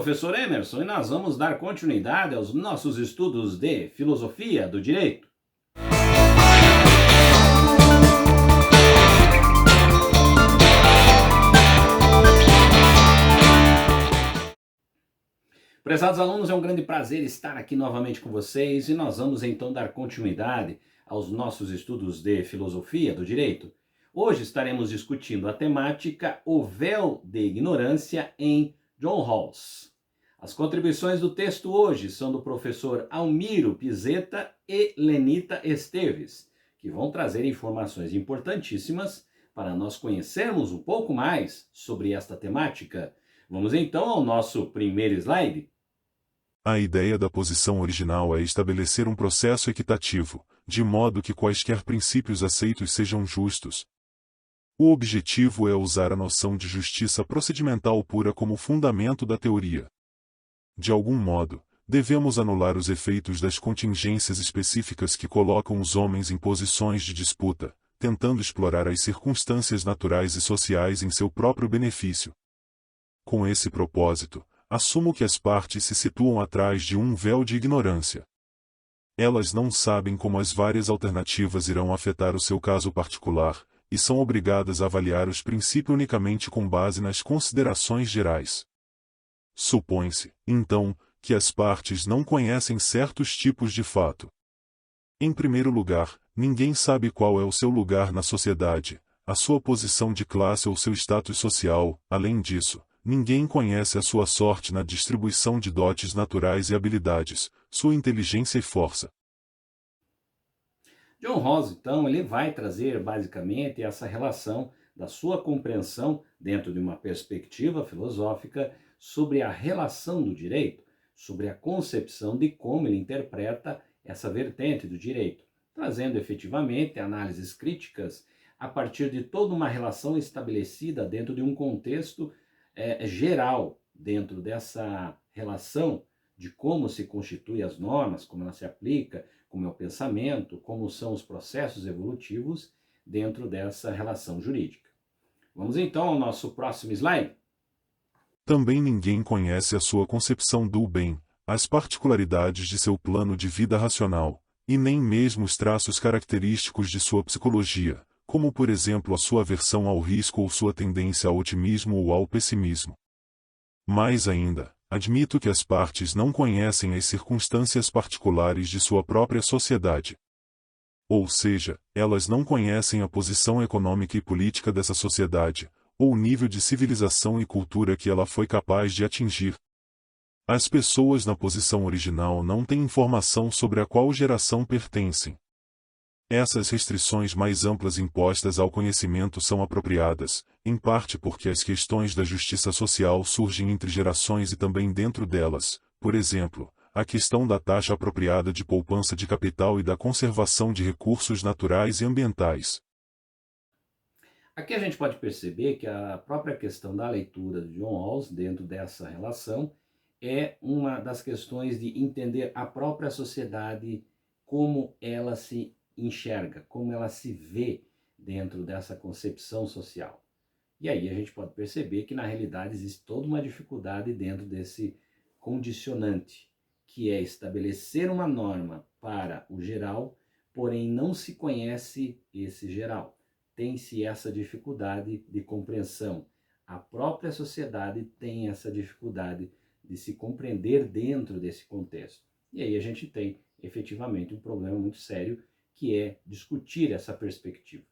professor Emerson, e nós vamos dar continuidade aos nossos estudos de filosofia do direito. Prezados alunos, é um grande prazer estar aqui novamente com vocês e nós vamos então dar continuidade aos nossos estudos de filosofia do direito. Hoje estaremos discutindo a temática O Véu de Ignorância em John Rawls. As contribuições do texto hoje são do professor Almiro Pizeta e Lenita Esteves, que vão trazer informações importantíssimas para nós conhecermos um pouco mais sobre esta temática. Vamos então ao nosso primeiro slide. A ideia da posição original é estabelecer um processo equitativo, de modo que quaisquer princípios aceitos sejam justos. O objetivo é usar a noção de justiça procedimental pura como fundamento da teoria. De algum modo, devemos anular os efeitos das contingências específicas que colocam os homens em posições de disputa, tentando explorar as circunstâncias naturais e sociais em seu próprio benefício. Com esse propósito, assumo que as partes se situam atrás de um véu de ignorância. Elas não sabem como as várias alternativas irão afetar o seu caso particular, e são obrigadas a avaliar os princípios unicamente com base nas considerações gerais. Supõe-se, então, que as partes não conhecem certos tipos de fato. Em primeiro lugar, ninguém sabe qual é o seu lugar na sociedade, a sua posição de classe ou seu status social. Além disso, ninguém conhece a sua sorte na distribuição de dotes naturais e habilidades, sua inteligência e força. John Rawls, então, ele vai trazer basicamente essa relação da sua compreensão dentro de uma perspectiva filosófica sobre a relação do direito, sobre a concepção de como ele interpreta essa vertente do direito, trazendo efetivamente análises críticas a partir de toda uma relação estabelecida dentro de um contexto geral, dentro dessa relação de como se constituem as normas, como ela se aplica, como é o pensamento, como são os processos evolutivos dentro dessa relação jurídica. Vamos então ao nosso próximo slide. Também ninguém conhece a sua concepção do bem, as particularidades de seu plano de vida racional, e nem mesmo os traços característicos de sua psicologia, como por exemplo a sua aversão ao risco ou sua tendência ao otimismo ou ao pessimismo. Mais ainda, admito que as partes não conhecem as circunstâncias particulares de sua própria sociedade. Ou seja, elas não conhecem a posição econômica e política dessa sociedade, ou o nível de civilização e cultura que ela foi capaz de atingir. As pessoas na posição original não têm informação sobre a qual geração pertencem. Essas restrições mais amplas impostas ao conhecimento são apropriadas, em parte porque as questões da justiça social surgem entre gerações e também dentro delas, por exemplo, a questão da taxa apropriada de poupança de capital e da conservação de recursos naturais e ambientais. Aqui a gente pode perceber que a própria questão da leitura de John Rawls dentro dessa relação é uma das questões de entender a própria sociedade, como ela se enxerga, como ela se vê dentro dessa concepção social. E aí a gente pode perceber que na realidade existe toda uma dificuldade dentro desse condicionante, que é estabelecer uma norma para o geral, porém não se conhece esse geral. Tem-se essa dificuldade de compreensão. A própria sociedade tem essa dificuldade de se compreender dentro desse contexto. E aí a gente tem efetivamente um problema muito sério, que é discutir essa perspectiva.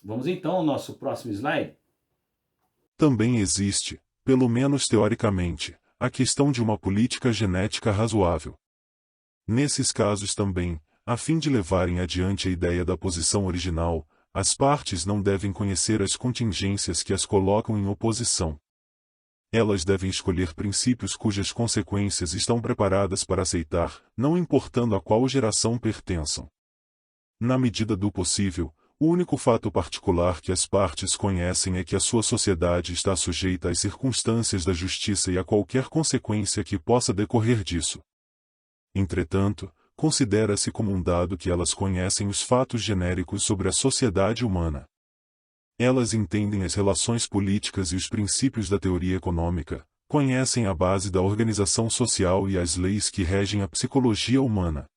Vamos então ao nosso próximo slide. Também existe, pelo menos teoricamente, a questão de uma política genética razoável. Nesses casos também, a fim de levarem adiante a ideia da posição original, as partes não devem conhecer as contingências que as colocam em oposição. Elas devem escolher princípios cujas consequências estão preparadas para aceitar, não importando a qual geração pertençam. Na medida do possível, o único fato particular que as partes conhecem é que a sua sociedade está sujeita às circunstâncias da justiça e a qualquer consequência que possa decorrer disso. Entretanto, considera-se como um dado que elas conhecem os fatos genéricos sobre a sociedade humana. Elas entendem as relações políticas e os princípios da teoria econômica, conhecem a base da organização social e as leis que regem a psicologia humana.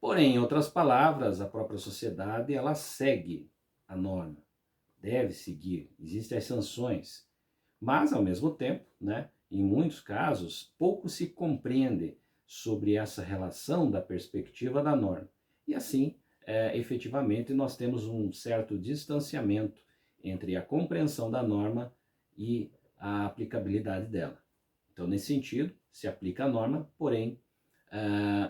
Porém, em outras palavras, a própria sociedade ela segue a norma, deve seguir, existem as sanções, mas ao mesmo tempo, né, em muitos casos, pouco se compreende sobre essa relação da perspectiva da norma. E assim, efetivamente, nós temos um certo distanciamento entre a compreensão da norma e a aplicabilidade dela. Então, nesse sentido, se aplica a norma, porém,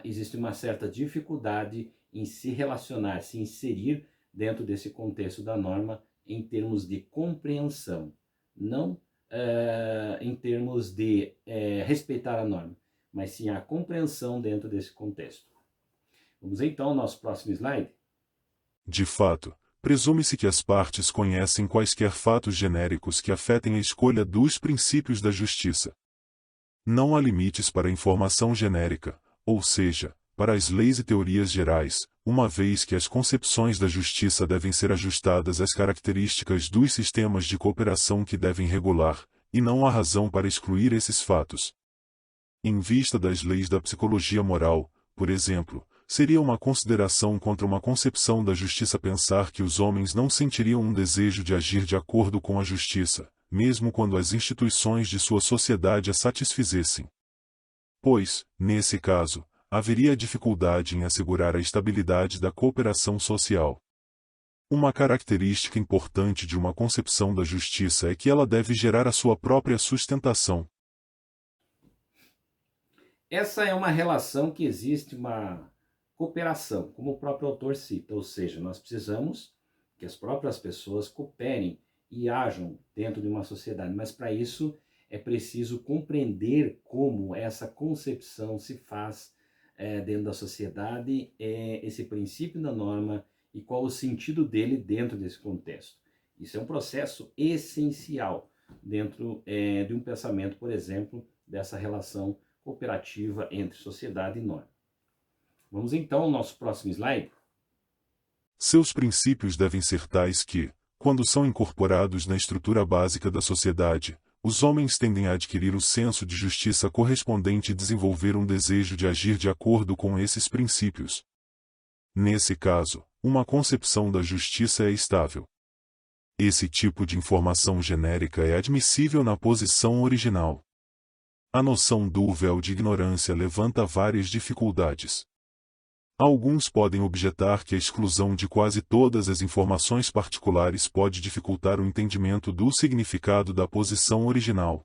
existe uma certa dificuldade em se relacionar, se inserir dentro desse contexto da norma em termos de compreensão, não em termos de respeitar a norma, mas sim a compreensão dentro desse contexto. Vamos então ao nosso próximo slide. De fato, presume-se que as partes conhecem quaisquer fatos genéricos que afetem a escolha dos princípios da justiça. Não há limites para a informação genérica, ou seja, para as leis e teorias gerais, uma vez que as concepções da justiça devem ser ajustadas às características dos sistemas de cooperação que devem regular, e não há razão para excluir esses fatos. Em vista das leis da psicologia moral, por exemplo, seria uma consideração contra uma concepção da justiça pensar que os homens não sentiriam um desejo de agir de acordo com a justiça, mesmo quando as instituições de sua sociedade a satisfizessem. Pois, nesse caso, haveria dificuldade em assegurar a estabilidade da cooperação social. Uma característica importante de uma concepção da justiça é que ela deve gerar a sua própria sustentação. Essa é uma relação que existe uma cooperação, como o próprio autor cita, ou seja, nós precisamos que as próprias pessoas cooperem e ajam dentro de uma sociedade, mas para isso é preciso compreender como essa concepção se faz dentro da sociedade, esse princípio da norma e qual o sentido dele dentro desse contexto. Isso é um processo essencial dentro de um pensamento, por exemplo, dessa relação cooperativa entre sociedade e norma. Vamos então ao nosso próximo slide. Seus princípios devem ser tais que, quando são incorporados na estrutura básica da sociedade, os homens tendem a adquirir o senso de justiça correspondente e desenvolver um desejo de agir de acordo com esses princípios. Nesse caso, uma concepção da justiça é estável. Esse tipo de informação genérica é admissível na posição original. A noção do véu de ignorância levanta várias dificuldades. Alguns podem objetar que a exclusão de quase todas as informações particulares pode dificultar o entendimento do significado da posição original.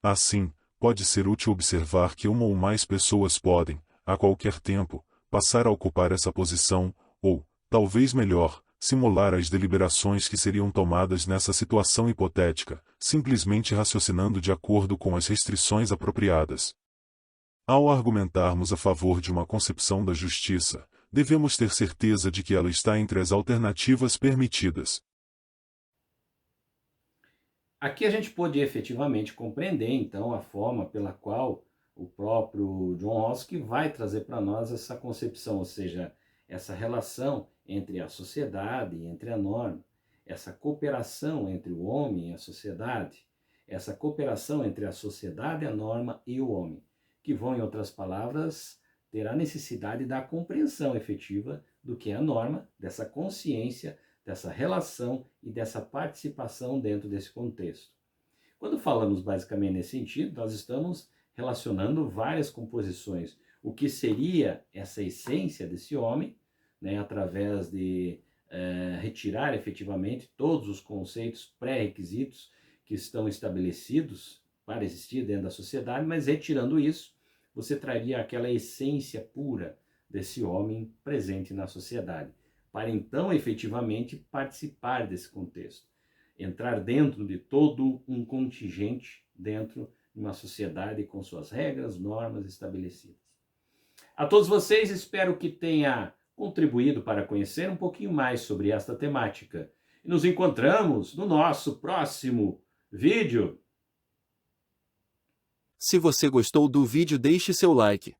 Assim, pode ser útil observar que uma ou mais pessoas podem, a qualquer tempo, passar a ocupar essa posição, ou, talvez melhor, simular as deliberações que seriam tomadas nessa situação hipotética, simplesmente raciocinando de acordo com as restrições apropriadas. Ao argumentarmos a favor de uma concepção da justiça, devemos ter certeza de que ela está entre as alternativas permitidas. Aqui a gente pode efetivamente compreender, então, a forma pela qual o próprio John Rawls vai trazer para nós essa concepção, ou seja, essa relação entre a sociedade e entre a norma, essa cooperação entre o homem e a sociedade, essa cooperação entre a sociedade, a norma e o homem, que vão, em outras palavras, ter a necessidade da compreensão efetiva do que é a norma, dessa consciência, dessa relação e dessa participação dentro desse contexto. Quando falamos basicamente nesse sentido, nós estamos relacionando várias composições. O que seria essa essência desse homem, né, através de retirar efetivamente todos os conceitos pré-requisitos que estão estabelecidos para existir dentro da sociedade, mas retirando isso, você traria aquela essência pura desse homem presente na sociedade, para então efetivamente participar desse contexto, entrar dentro de todo um contingente dentro de uma sociedade com suas regras, normas estabelecidas. A todos vocês, espero que tenha contribuído para conhecer um pouquinho mais sobre esta temática. E nos encontramos no nosso próximo vídeo. Se você gostou do vídeo, deixe seu like.